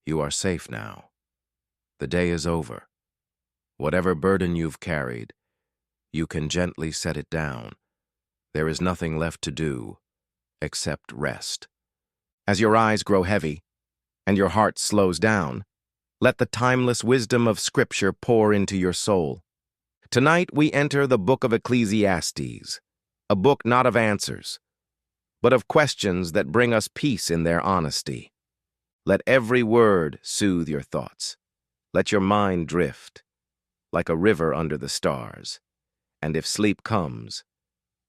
You are safe now. The day is over. Whatever burden you've carried, you can gently set it down. There is nothing left to do except rest. As your eyes grow heavy and your heart slows down, let the timeless wisdom of Scripture pour into your soul. Tonight we enter the book of Ecclesiastes, a book not of answers, but of questions that bring us peace in their honesty. Let every word soothe your thoughts. Let your mind drift, like a river under the stars. And if sleep comes,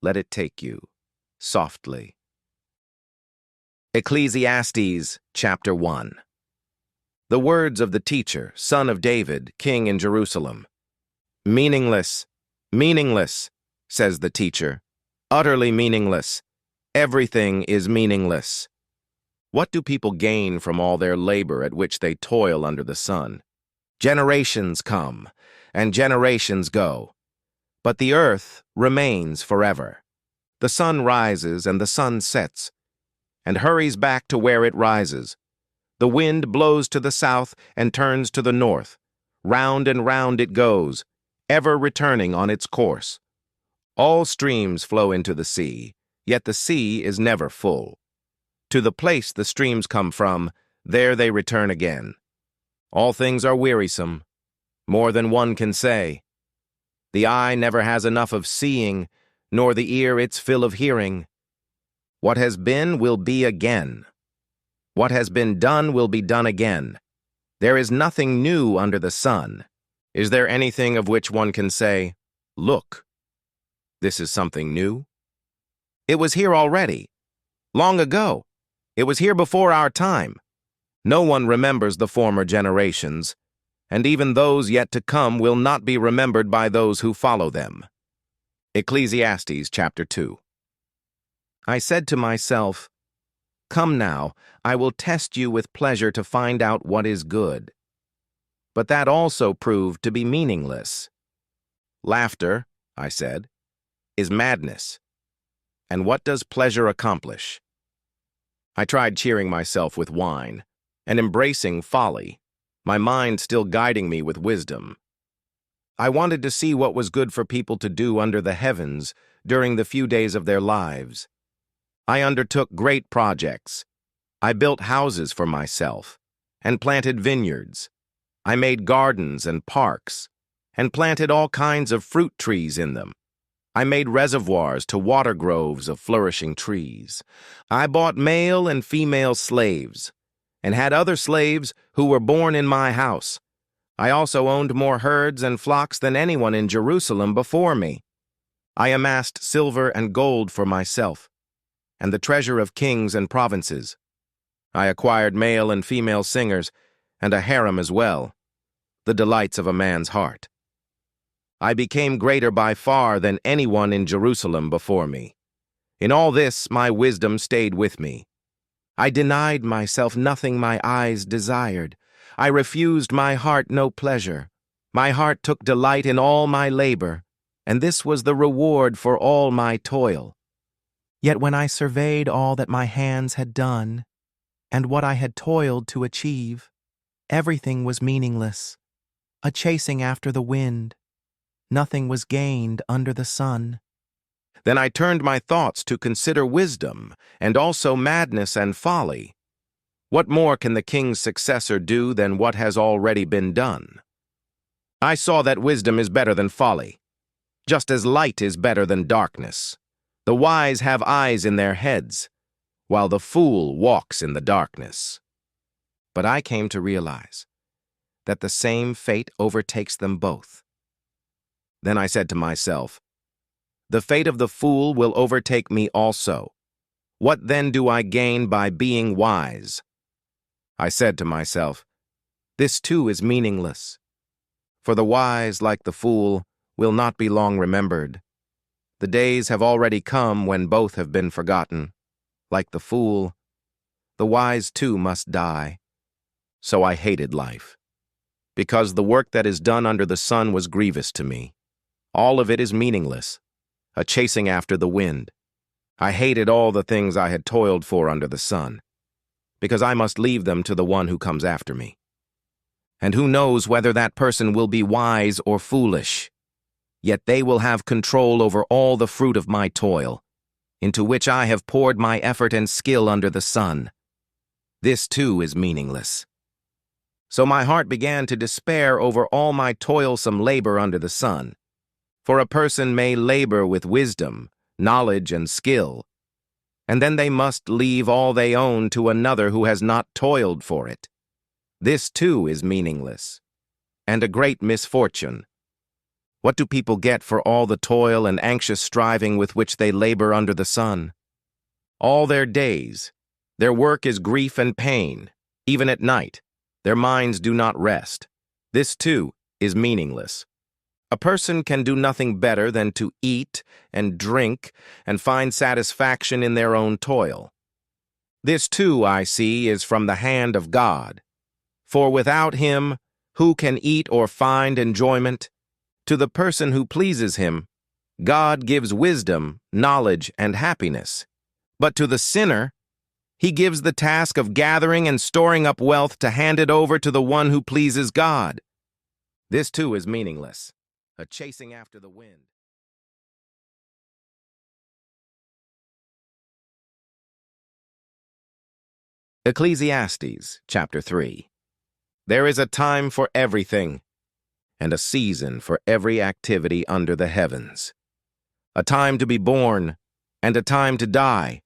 let it take you, softly. Ecclesiastes, chapter 1. The words of the teacher, son of David, king in Jerusalem. Meaningless, meaningless, says the teacher. Utterly meaningless. Everything is meaningless. What do people gain from all their labor at which they toil under the sun? Generations come, and generations go. But the earth remains forever. The sun rises and the sun sets, and hurries back to where it rises. The wind blows to the south and turns to the north. Round and round it goes, ever returning on its course. All streams flow into the sea, yet the sea is never full. To the place the streams come from, there they return again. All things are wearisome, more than one can say. The eye never has enough of seeing, nor the ear its fill of hearing. What has been will be again. What has been done will be done again. There is nothing new under the sun. Is there anything of which one can say, "Look, this is something new"? It was here already, long ago. It was here before our time. No one remembers the former generations, and even those yet to come will not be remembered by those who follow them. Ecclesiastes chapter 2. I said to myself, "Come now, I will test you with pleasure to find out what is good." But that also proved to be meaningless. Laughter, I said, is madness. And what does pleasure accomplish? I tried cheering myself with wine and embracing folly, my mind still guiding me with wisdom. I wanted to see what was good for people to do under the heavens during the few days of their lives. I undertook great projects. I built houses for myself and planted vineyards. I made gardens and parks and planted all kinds of fruit trees in them. I made reservoirs to water groves of flourishing trees. I bought male and female slaves and had other slaves who were born in my house. I also owned more herds and flocks than anyone in Jerusalem before me. I amassed silver and gold for myself, and the treasure of kings and provinces. I acquired male and female singers, and a harem as well, the delights of a man's heart. I became greater by far than anyone in Jerusalem before me. In all this, my wisdom stayed with me. I denied myself nothing my eyes desired. I refused my heart no pleasure. My heart took delight in all my labor, and this was the reward for all my toil. Yet when I surveyed all that my hands had done, and what I had toiled to achieve, everything was meaningless, a chasing after the wind. Nothing was gained under the sun. Then I turned my thoughts to consider wisdom, and also madness and folly. What more can the king's successor do than what has already been done? I saw that wisdom is better than folly, just as light is better than darkness. The wise have eyes in their heads, while the fool walks in the darkness. But I came to realize that the same fate overtakes them both. Then I said to myself, "The fate of the fool will overtake me also. What then do I gain by being wise?" I said to myself, "This too is meaningless. For the wise, like the fool, will not be long remembered. The days have already come when both have been forgotten. Like the fool, the wise too must die." So I hated life, because the work that is done under the sun was grievous to me. All of it is meaningless, a chasing after the wind. I hated all the things I had toiled for under the sun. because I must leave them to the one who comes after me. And who knows whether that person will be wise or foolish? Yet they will have control over all the fruit of my toil, into which I have poured my effort and skill under the sun. This too is meaningless. So my heart began to despair over all my toilsome labor under the sun. For a person may labor with wisdom, knowledge, and skill, and then they must leave all they own to another who has not toiled for it. This too is meaningless, and a great misfortune. What do people get for all the toil and anxious striving with which they labor under the sun? All their days, their work is grief and pain. Even at night, their minds do not rest. This too is meaningless. A person can do nothing better than to eat and drink and find satisfaction in their own toil. This too, I see, is from the hand of God. For without him, who can eat or find enjoyment? To the person who pleases him, God gives wisdom, knowledge, and happiness. But to the sinner, he gives the task of gathering and storing up wealth to hand it over to the one who pleases God. This too is meaningless, a chasing after the wind. Ecclesiastes, chapter 3. There is a time for everything, and a season for every activity under the heavens. A time to be born, and a time to die.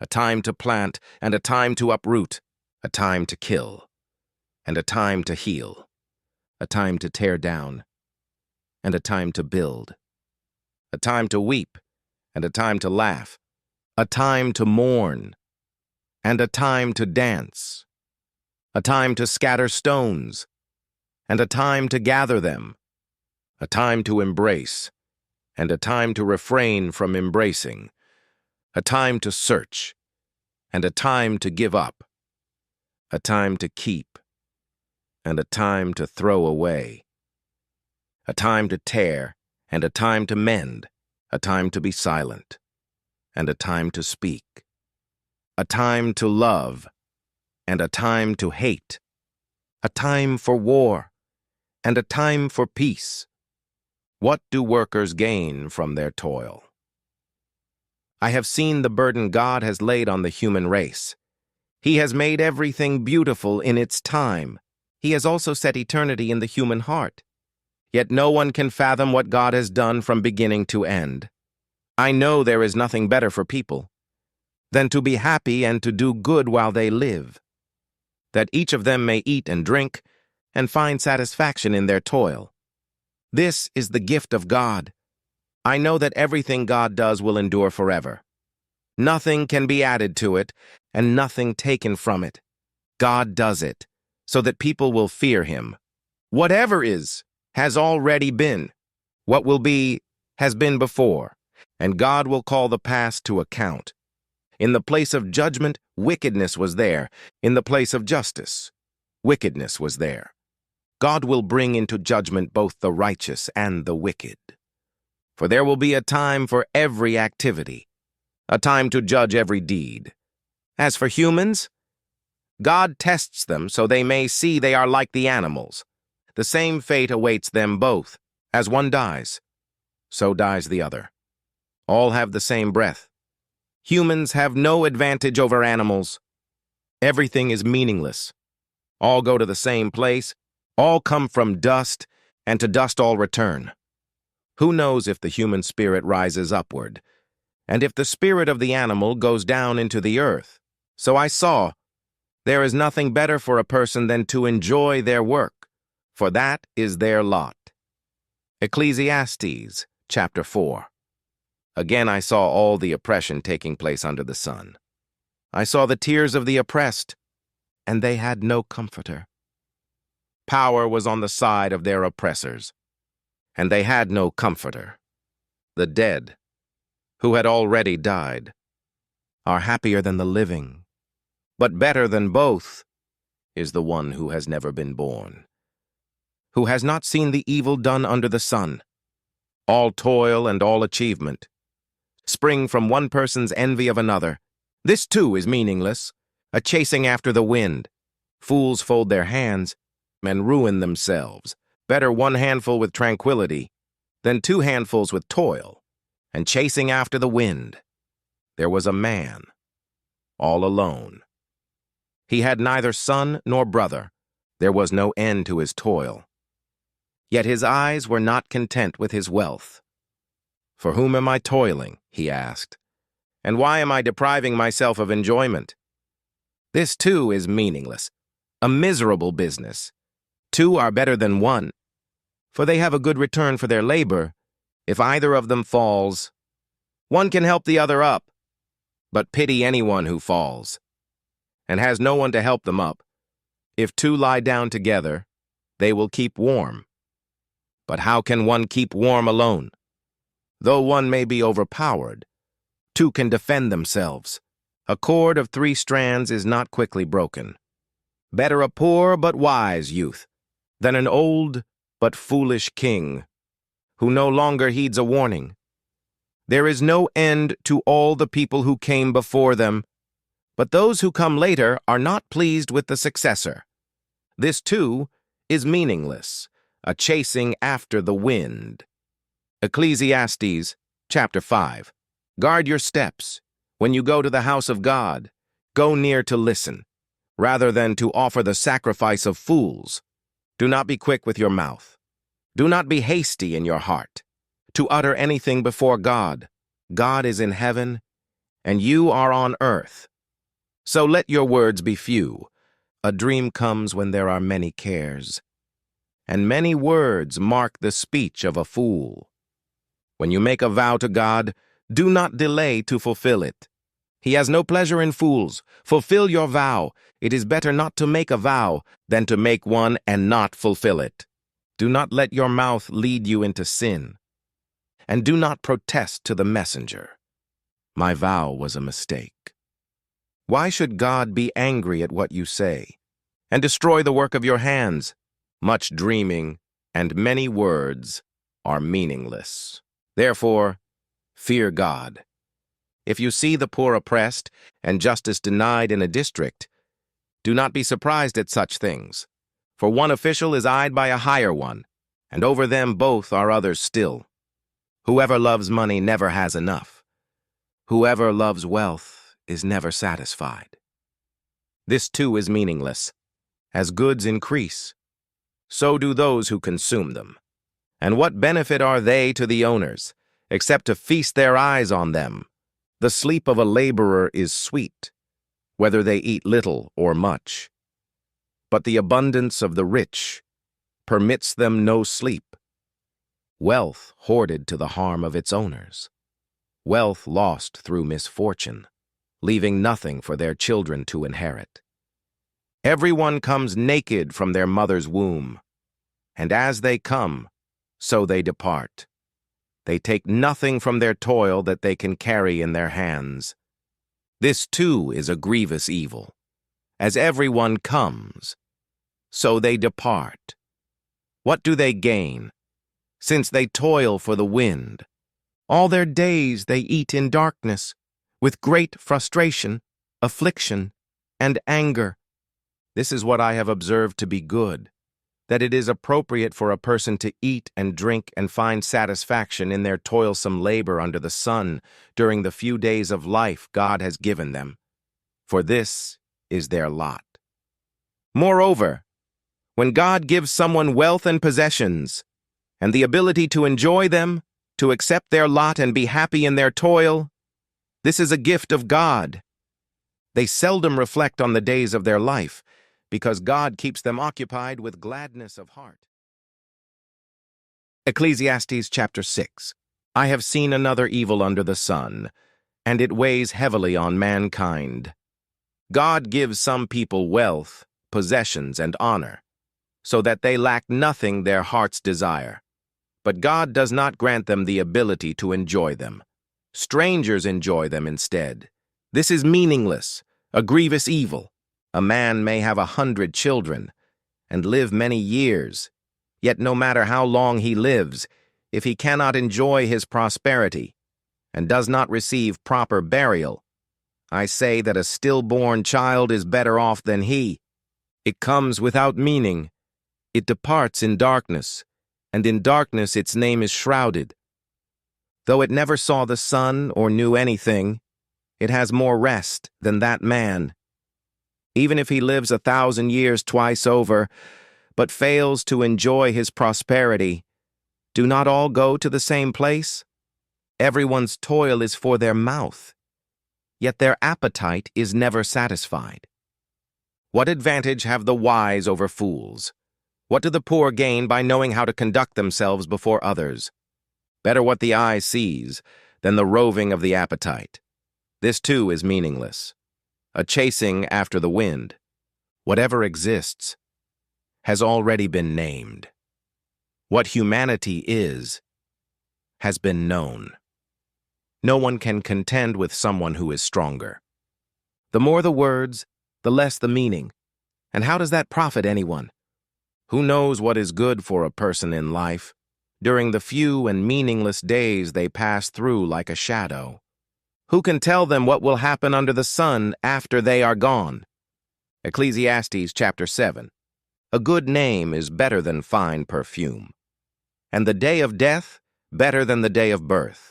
A time to plant, and a time to uproot. A time to kill, and a time to heal. A time to tear down, and a time to build. A time to weep, and a time to laugh. A time to mourn, and a time to dance. A time to scatter stones, and a time to gather them. A time to embrace, and a time to refrain from embracing. A time to search, and a time to give up. A time to keep, and a time to throw away. A time to tear, and a time to mend. A time to be silent, and a time to speak. A time to love, and a time to hate. A time for war, and a time for peace. What do workers gain from their toil? I have seen the burden God has laid on the human race. He has made everything beautiful in its time. He has also set eternity in the human heart. Yet no one can fathom what God has done from beginning to end. I know there is nothing better for people than to be happy and to do good while they live, that each of them may eat and drink and find satisfaction in their toil. This is the gift of God. I know that everything God does will endure forever. Nothing can be added to it, and nothing taken from it. God does it, so that people will fear him. Whatever is, has already been. What will be, has been before, and God will call the past to account. In the place of judgment, wickedness was there. In the place of justice, wickedness was there. God will bring into judgment both the righteous and the wicked. For there will be a time for every activity, a time to judge every deed. As for humans, God tests them so they may see they are like the animals. The same fate awaits them both. As one dies, so dies the other. All have the same breath. Humans have no advantage over animals. Everything is meaningless. All go to the same place. All come from dust, and to dust all return. Who knows if the human spirit rises upward, and if the spirit of the animal goes down into the earth? So I saw, there is nothing better for a person than to enjoy their work, for that is their lot. Ecclesiastes, chapter 4. Again I saw all the oppression taking place under the sun. I saw the tears of the oppressed, and they had no comforter. Power was on the side of their oppressors, and they had no comforter. The dead, who had already died, are happier than the living, but better than both is the one who has never been born, who has not seen the evil done under the sun. All toil and all achievement spring from one person's envy of another. This too is meaningless, a chasing after the wind. Fools fold their hands and ruin themselves. Better one handful with tranquility than two handfuls with toil and chasing after the wind. There was a man, all alone. He had neither son nor brother. There was no end to his toil. Yet his eyes were not content with his wealth. "For whom am I toiling?" he asked. "And why am I depriving myself of enjoyment? This too is meaningless, a miserable business. Two are better than one, for they have a good return for their labor. If either of them falls, one can help the other up. But pity anyone who falls and has no one to help them up. If two lie down together, they will keep warm. But how can one keep warm alone? Though one may be overpowered, two can defend themselves. A cord of 3 strands is not quickly broken. Better a poor but wise youth than an old but foolish king who no longer heeds a warning. There is no end to all the people who came before them, but those who come later are not pleased with the successor. This too is meaningless, a chasing after the wind." Ecclesiastes chapter 5. Guard your steps. When you go to the house of God, go near to listen, rather than to offer the sacrifice of fools. Do not be quick with your mouth. Do not be hasty in your heart to utter anything before God. God is in heaven, and you are on earth. So let your words be few. A dream comes when there are many cares, and many words mark the speech of a fool. When you make a vow to God, do not delay to fulfill it. He has no pleasure in fools. Fulfill your vow. It is better not to make a vow than to make one and not fulfill it. Do not let your mouth lead you into sin, and do not protest to the messenger. My vow was a mistake. Why should God be angry at what you say and destroy the work of your hands? Much dreaming and many words are meaningless. Therefore, fear God. If you see the poor oppressed and justice denied in a district, do not be surprised at such things, for one official is eyed by a higher one, and over them both are others still. Whoever loves money never has enough. Whoever loves wealth is never satisfied. This too is meaningless. As goods increase, so do those who consume them. And what benefit are they to the owners, except to feast their eyes on them? The sleep of a laborer is sweet, whether they eat little or much. But the abundance of the rich permits them no sleep. Wealth hoarded to the harm of its owners. Wealth lost through misfortune, leaving nothing for their children to inherit. Everyone comes naked from their mother's womb, and as they come, so they depart. They take nothing from their toil that they can carry in their hands. This too is a grievous evil. As everyone comes, so they depart. What do they gain, since they toil for the wind? All their days they eat in darkness, with great frustration, affliction, and anger. This is what I have observed to be good, that it is appropriate for a person to eat and drink and find satisfaction in their toilsome labor under the sun during the few days of life God has given them, for this is their lot. Moreover, when God gives someone wealth and possessions, and the ability to enjoy them, to accept their lot and be happy in their toil, this is a gift of God. They seldom reflect on the days of their life, because God keeps them occupied with gladness of heart. Ecclesiastes chapter 6. I have seen another evil under the sun, and it weighs heavily on mankind. God gives some people wealth, possessions, and honor, so that they lack nothing their hearts desire. But God does not grant them the ability to enjoy them. Strangers enjoy them instead. This is meaningless, a grievous evil. A man may have 100 children and live many years, yet no matter how long he lives, if he cannot enjoy his prosperity and does not receive proper burial, I say that a stillborn child is better off than he. It comes without meaning. It departs in darkness, and in darkness its name is shrouded. Though it never saw the sun or knew anything, it has more rest than that man. Even if he lives 1,000 years twice over, but fails to enjoy his prosperity, do not all go to the same place? Everyone's toil is for their mouth, yet their appetite is never satisfied. What advantage have the wise over fools? What do the poor gain by knowing how to conduct themselves before others? Better what the eye sees than the roving of the appetite. This too is meaningless, a chasing after the wind. Whatever exists has already been named. What humanity is has been known. No one can contend with someone who is stronger. The more the words, the less the meaning. And how does that profit anyone? Who knows what is good for a person in life during the few and meaningless days they pass through like a shadow? Who can tell them what will happen under the sun after they are gone? Ecclesiastes chapter 7. A good name is better than fine perfume, and the day of death better than the day of birth.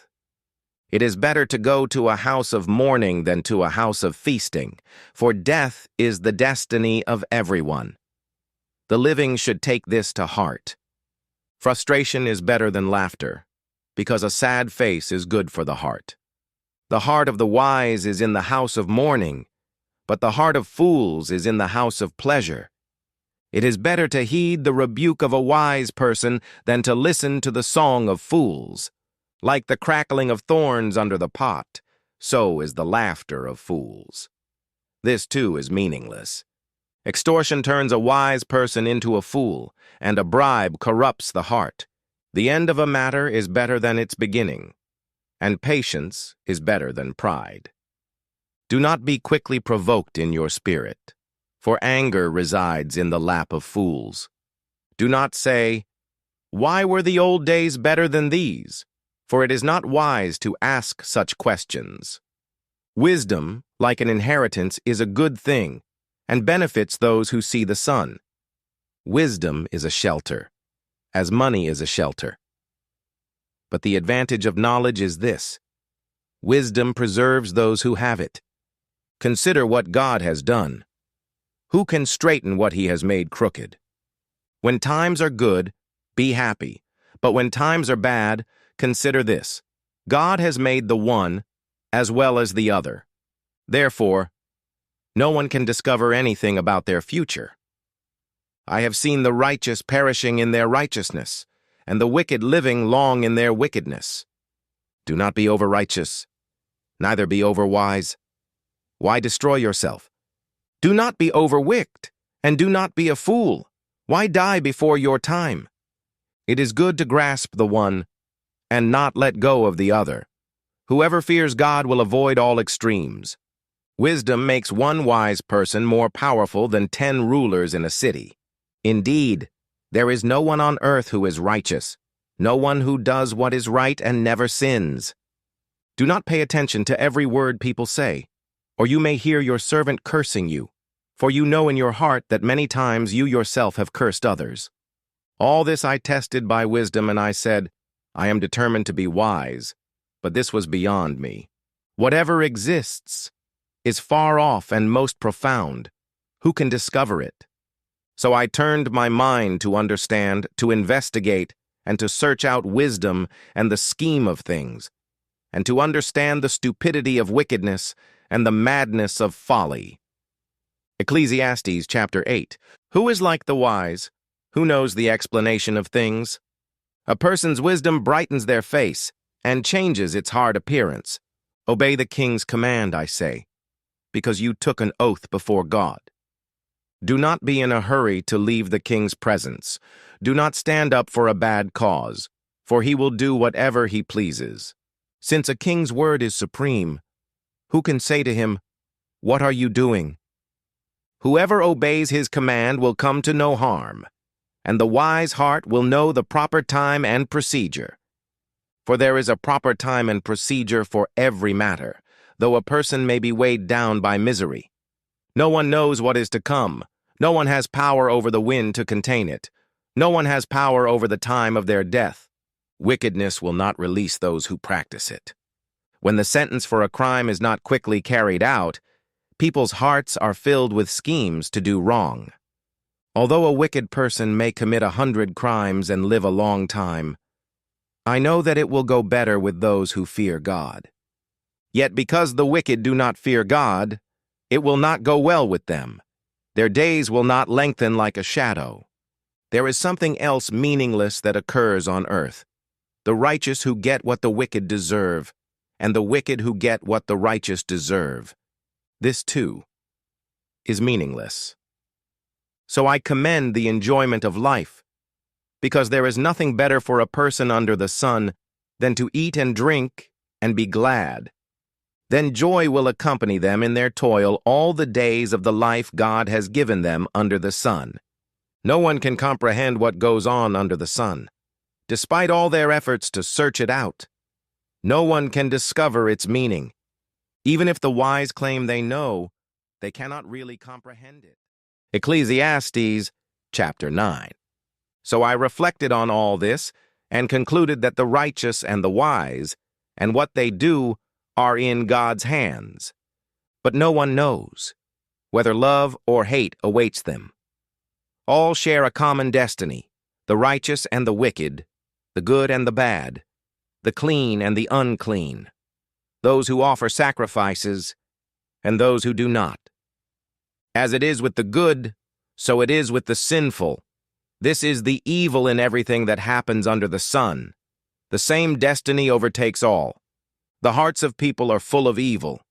It is better to go to a house of mourning than to a house of feasting, for death is the destiny of everyone. The living should take this to heart. Frustration is better than laughter, because a sad face is good for the heart. The heart of the wise is in the house of mourning, but the heart of fools is in the house of pleasure. It is better to heed the rebuke of a wise person than to listen to the song of fools. Like the crackling of thorns under the pot, so is the laughter of fools. This too is meaningless. Extortion turns a wise person into a fool, and a bribe corrupts the heart. The end of a matter is better than its beginning, and patience is better than pride. Do not be quickly provoked in your spirit, for anger resides in the lap of fools. Do not say, "Why were the old days better than these?" For it is not wise to ask such questions. Wisdom, like an inheritance, is a good thing, and benefits those who see the sun. Wisdom is a shelter, as money is a shelter. But the advantage of knowledge is this: wisdom preserves those who have it. Consider what God has done. Who can straighten what he has made crooked? When times are good, be happy, but when times are bad, consider this: God has made the one as well as the other. Therefore, no one can discover anything about their future. I have seen the righteous perishing in their righteousness, and the wicked living long in their wickedness. Do not be over-righteous, neither be over-wise. Why destroy yourself? Do not be over-wicked, and do not be a fool. Why die before your time? It is good to grasp the one and not let go of the other. Whoever fears God will avoid all extremes. Wisdom makes one wise person more powerful than 10 rulers in a city. Indeed, there is no one on earth who is righteous, no one who does what is right and never sins. Do not pay attention to every word people say, or you may hear your servant cursing you, for you know in your heart that many times you yourself have cursed others. All this I tested by wisdom, and I said, I am determined to be wise, but this was beyond me. Whatever exists is far off and most profound. Who can discover it? So I turned my mind to understand, to investigate, and to search out wisdom and the scheme of things, and to understand the stupidity of wickedness and the madness of folly. Ecclesiastes chapter 8. Who is like the wise? Who knows the explanation of things? A person's wisdom brightens their face and changes its hard appearance. Obey the king's command, I say, because you took an oath before God. Do not be in a hurry to leave the king's presence. Do not stand up for a bad cause, for he will do whatever he pleases. Since a king's word is supreme, who can say to him, "What are you doing?" Whoever obeys his command will come to no harm, and the wise heart will know the proper time and procedure. For there is a proper time and procedure for every matter, though a person may be weighed down by misery. No one knows what is to come. No one has power over the wind to contain it. No one has power over the time of their death. Wickedness will not release those who practice it. When the sentence for a crime is not quickly carried out, people's hearts are filled with schemes to do wrong. Although a wicked person may commit 100 crimes and live a long time, I know that it will go better with those who fear God. Yet because the wicked do not fear God, it will not go well with them. Their days will not lengthen like a shadow. There is something else meaningless that occurs on earth. The righteous who get what the wicked deserve, and the wicked who get what the righteous deserve. This, too, is meaningless. So I commend the enjoyment of life, because there is nothing better for a person under the sun than to eat and drink and be glad. Then joy will accompany them in their toil all the days of the life God has given them under the sun. No one can comprehend what goes on under the sun. Despite all their efforts to search it out, no one can discover its meaning. Even if the wise claim they know, they cannot really comprehend it. Ecclesiastes, chapter 9. So I reflected on all this and concluded that the righteous and the wise, and what they do, are in God's hands. But no one knows whether love or hate awaits them. All share a common destiny, the righteous and the wicked, the good and the bad, the clean and the unclean, those who offer sacrifices and those who do not. As it is with the good, so it is with the sinful. This is the evil in everything that happens under the sun. The same destiny overtakes all. The hearts of people are full of evil,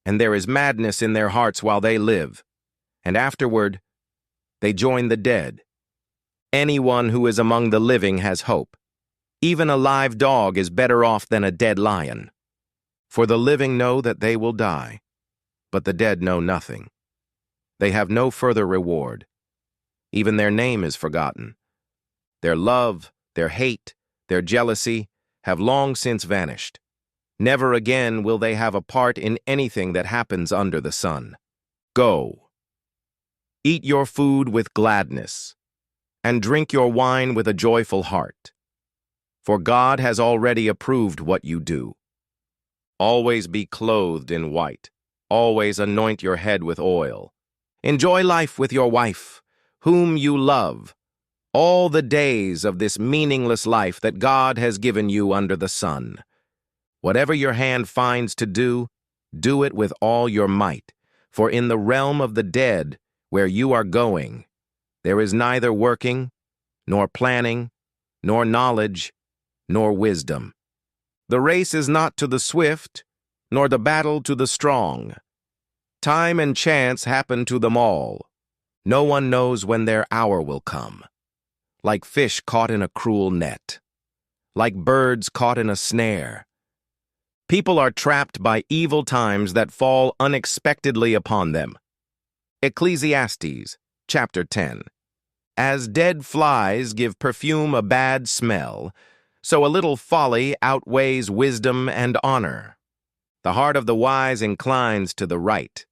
and there is madness in their hearts while they live, and afterward they join the dead. Anyone who is among the living has hope. Even a live dog is better off than a dead lion. For the living know that they will die, but the dead know nothing. They have no further reward. Even their name is forgotten. Their love, their hate, their jealousy have long since vanished. Never again will they have a part in anything that happens under the sun. Go. Eat your food with gladness, and drink your wine with a joyful heart. For God has already approved what you do. Always be clothed in white. Always anoint your head with oil. Enjoy life with your wife, whom you love, all the days of this meaningless life that God has given you under the sun. Whatever your hand finds to do, do it with all your might, for in the realm of the dead, where you are going, there is neither working, nor planning, nor knowledge, nor wisdom. The race is not to the swift, nor the battle to the strong. Time and chance happen to them all. No one knows when their hour will come. Like fish caught in a cruel net, like birds caught in a snare. People are trapped by evil times that fall unexpectedly upon them. Ecclesiastes, chapter 10. As dead flies give perfume a bad smell, so a little folly outweighs wisdom and honor. The heart of the wise inclines to the right,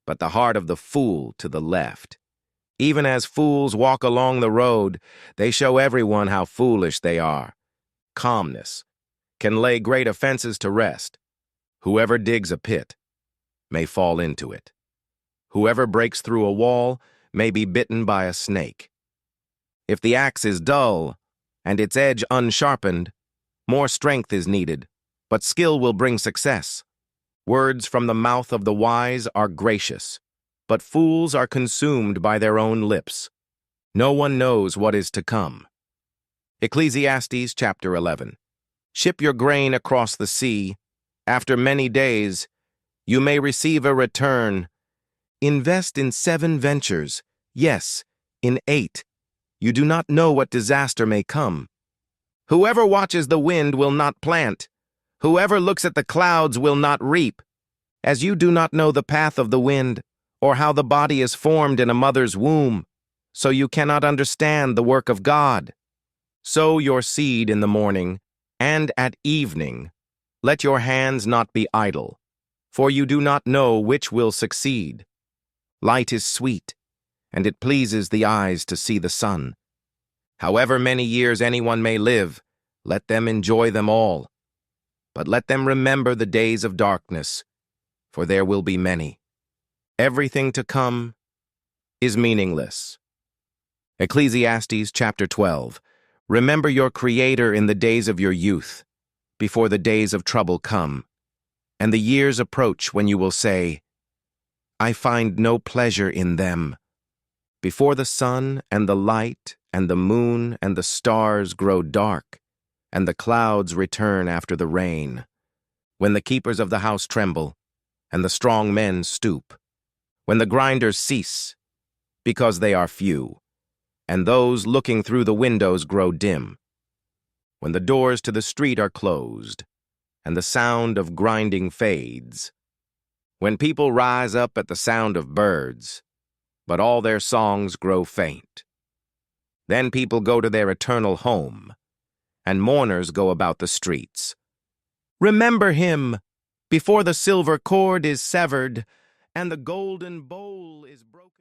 but the heart of the fool to the left. Even as fools walk along the road, they show everyone how foolish they are. Calmness can lay great offenses to rest. Whoever digs a pit may fall into it. Whoever breaks through a wall may be bitten by a snake. If the axe is dull and its edge unsharpened, more strength is needed, but skill will bring success. Words from the mouth of the wise are gracious, but fools are consumed by their own lips. No one knows what is to come. Ecclesiastes chapter 11. Ship your grain across the sea. After many days, you may receive a return. Invest in 7 ventures, yes, in 8. You do not know what disaster may come. Whoever watches the wind will not plant. Whoever looks at the clouds will not reap. As you do not know the path of the wind, or how the body is formed in a mother's womb, so you cannot understand the work of God. Sow your seed in the morning, and at evening. Let your hands not be idle. for you do not know which will succeed. Light is sweet, and it pleases the eyes to see the sun. However many years anyone may live, let them enjoy them all. But let them remember the days of darkness, for there will be many. Everything to come is meaningless. Ecclesiastes chapter 12. Remember your Creator in the days of your youth, before the days of trouble come, and the years approach when you will say, I find no pleasure in them. Before the sun and the light and the moon and the stars grow dark, and the clouds return after the rain, when the keepers of the house tremble, and the strong men stoop, when the grinders cease, because they are few, and those looking through the windows grow dim, when the doors to the street are closed, and the sound of grinding fades, when people rise up at the sound of birds, but all their songs grow faint. Then people go to their eternal home, and mourners go about the streets. Remember him before the silver cord is severed, and the golden bowl is broken.